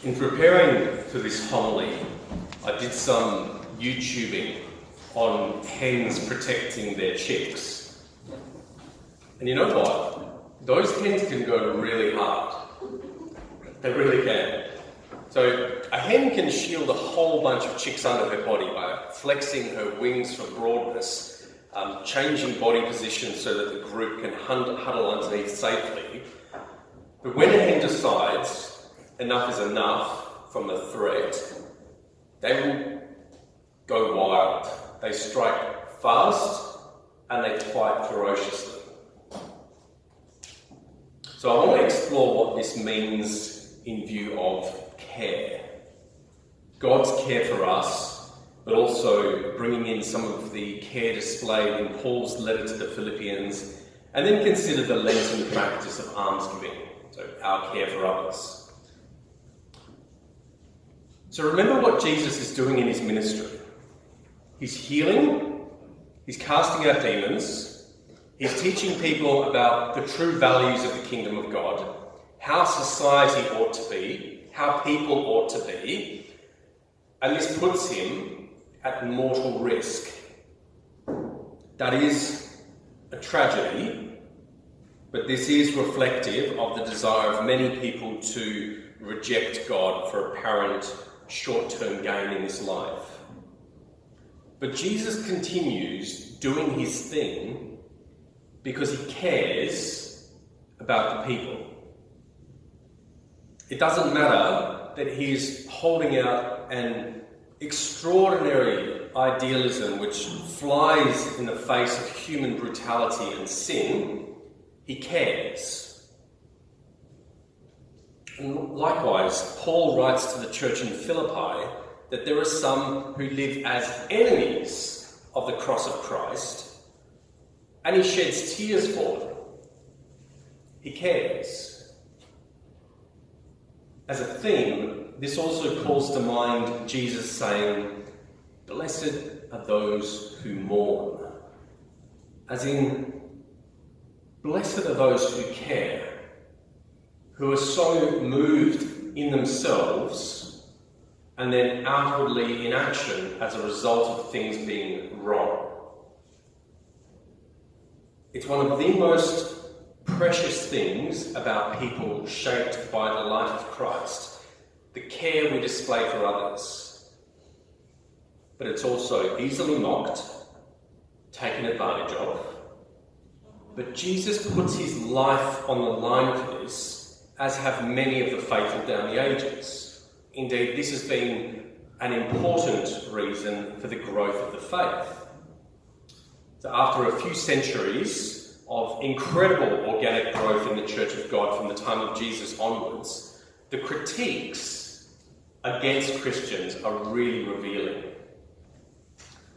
In preparing for this homily, I did some YouTubing on hens protecting their chicks. And you know what? Those hens can go really hard. They really can. So a hen can shield a whole bunch of chicks under her body by flexing her wings for broadness, changing body position so that the group can huddle underneath safely. But when a hen decides enough is enough from the threat, they will go wild. They strike fast and they fight ferociously. So I want to explore what this means in view of care. God's care for us, but also bringing in some of the care displayed in Paul's letter to the Philippians, and then consider the Lenten practice of almsgiving, so our care for others. So remember what Jesus is doing in his ministry. He's healing, he's casting out demons, he's teaching people about the true values of the kingdom of God, how society ought to be, how people ought to be, and this puts him at mortal risk. That is a tragedy, but this is reflective of the desire of many people to reject God for apparent short-term gain in this life. But Jesus continues doing his thing because he cares about the people. It doesn't matter that he's holding out an extraordinary idealism which flies in the face of human brutality and sin. He cares. And likewise, Paul writes to the church in Philippi that there are some who live as enemies of the cross of Christ, and he sheds tears for them. He cares. As a theme, this also calls to mind Jesus saying, "Blessed are those who mourn." As in, blessed are those who care, who are so moved in themselves and then outwardly in action as a result of things being wrong. It's one of the most precious things about people shaped by the life of Christ, the care we display for others. But it's also easily mocked, taken advantage of. But Jesus puts his life on the line for this, as have many of the faithful down the ages. Indeed, this has been an important reason for the growth of the faith. So after a few centuries of incredible organic growth in the Church of God from the time of Jesus onwards, the critiques against Christians are really revealing.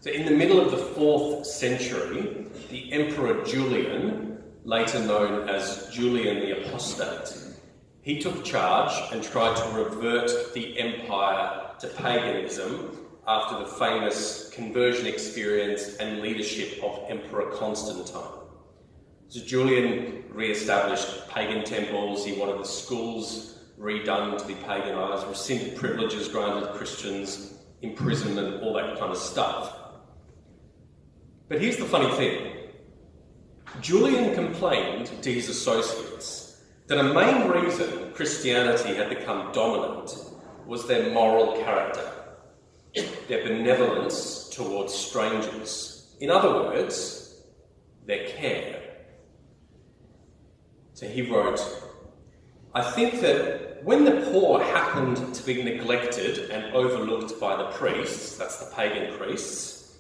So in the middle of the 4th century, the Emperor Julian, later known as Julian the Apostate, he took charge and tried to revert the empire to paganism after the famous conversion experience and leadership of Emperor Constantine. So Julian re-established pagan temples, he wanted the schools redone to be paganised, rescinded privileges granted Christians, imprisonment, all that kind of stuff. But here's the funny thing. Julian complained to his associates that a main reason Christianity had become dominant was their moral character, their benevolence towards strangers. In other words, their care. So he wrote, "I think that when the poor happened to be neglected and overlooked by the priests," that's the pagan priests,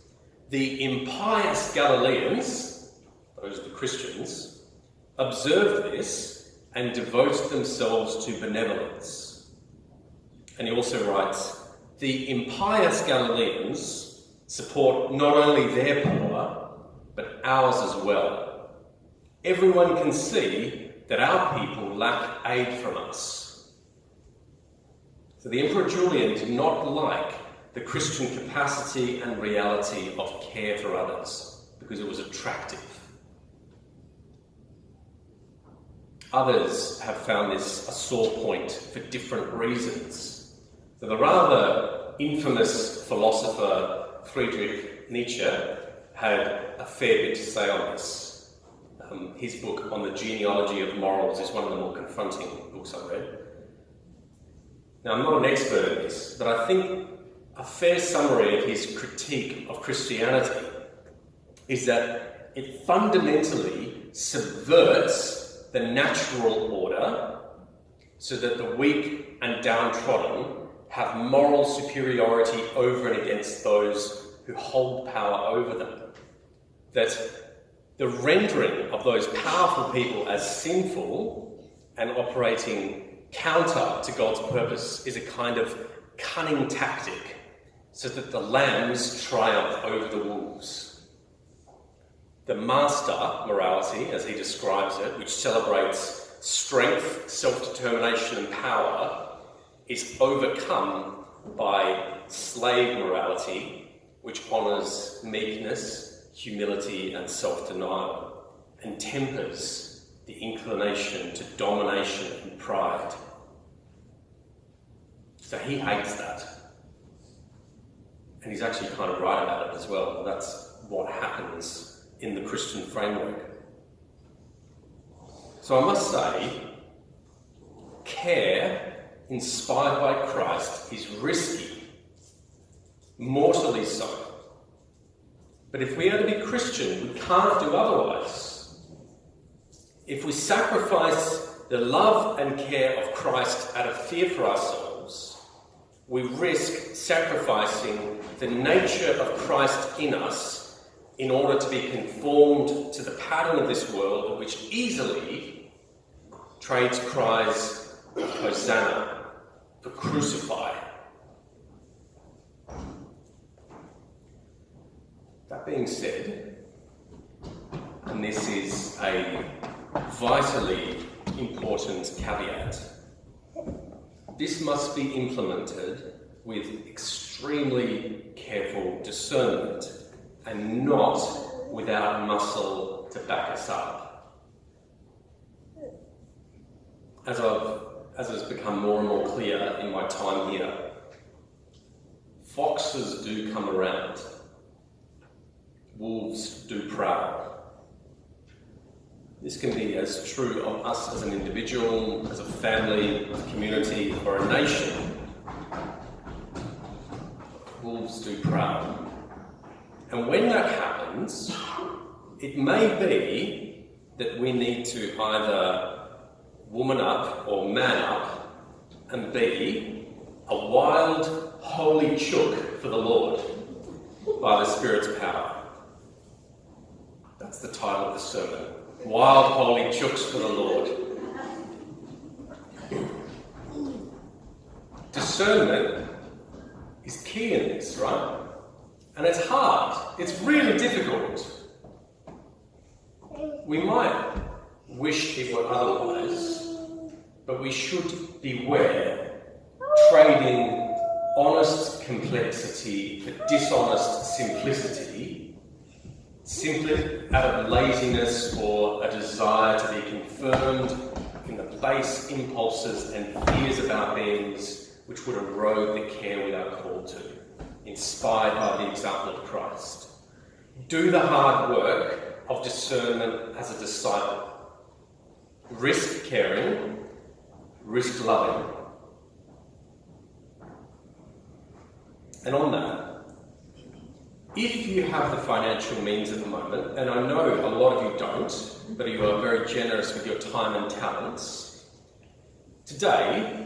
"the impious Galileans," those are the Christians, "observed this and devoted themselves to benevolence." And he also writes, "The impious Galileans support not only their poor, but ours as well. Everyone can see that our people lack aid from us." So the Emperor Julian did not like the Christian capacity and reality of care for others because it was attractive. Others have found this a sore point for different reasons. So the rather infamous philosopher Friedrich Nietzsche had a fair bit to say on this. His book on the genealogy of morals is one of the more confronting books I've read. Now, I'm not an expert in this, but I think a fair summary of his critique of Christianity is that it fundamentally subverts the natural order so that the weak and downtrodden have moral superiority over and against those who hold power over them. That the rendering of those powerful people as sinful and operating counter to God's purpose is a kind of cunning tactic so that the lambs triumph over the wolves. The master morality, as he describes it, which celebrates strength, self-determination and power, is overcome by slave morality, which honours meekness, humility and self-denial, and tempers the inclination to domination and pride. So he hates that. And he's actually kind of right about it as well. That's what happens in the Christian framework. So I must say, care inspired by Christ is risky, mortally so. But if we are to be Christian, we can't do otherwise. If we sacrifice the love and care of Christ out of fear for ourselves, we risk sacrificing the nature of Christ in us in order to be conformed to the pattern of this world, which easily trades cries of Hosanna for crucify. That being said, and this is a vitally important caveat, this must be implemented with extremely careful discernment and not without muscle to back us up. As has become more and more clear in my time here, foxes do come around. Wolves do prowl. This can be as true of us as an individual, as a family, a community, or a nation. Wolves do prowl. And when that happens, it may be that we need to either woman up or man up and be a wild, holy chook for the Lord by the Spirit's power. That's the title of the sermon. Wild, holy chooks for the Lord. Discernment is key in this, right? And it's hard. It's really difficult. We might wish it were otherwise, but we should beware trading honest complexity for dishonest simplicity, simply out of laziness or a desire to be confirmed in the base impulses and fears of our beings which would erode the care we are called to, inspired by the example of Christ. Do the hard work of discernment as a disciple. Risk caring, risk loving. And on that, if you have the financial means at the moment, and I know a lot of you don't, but you are very generous with your time and talents, today,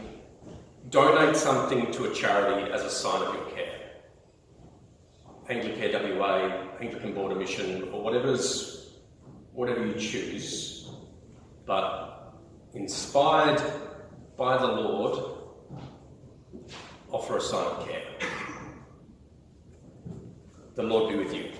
donate something to a charity as a sign of your care. Anglicare WA, Anglican Border Mission, or whatever you choose, but inspired by the Lord, offer a sign of care. The Lord be with you.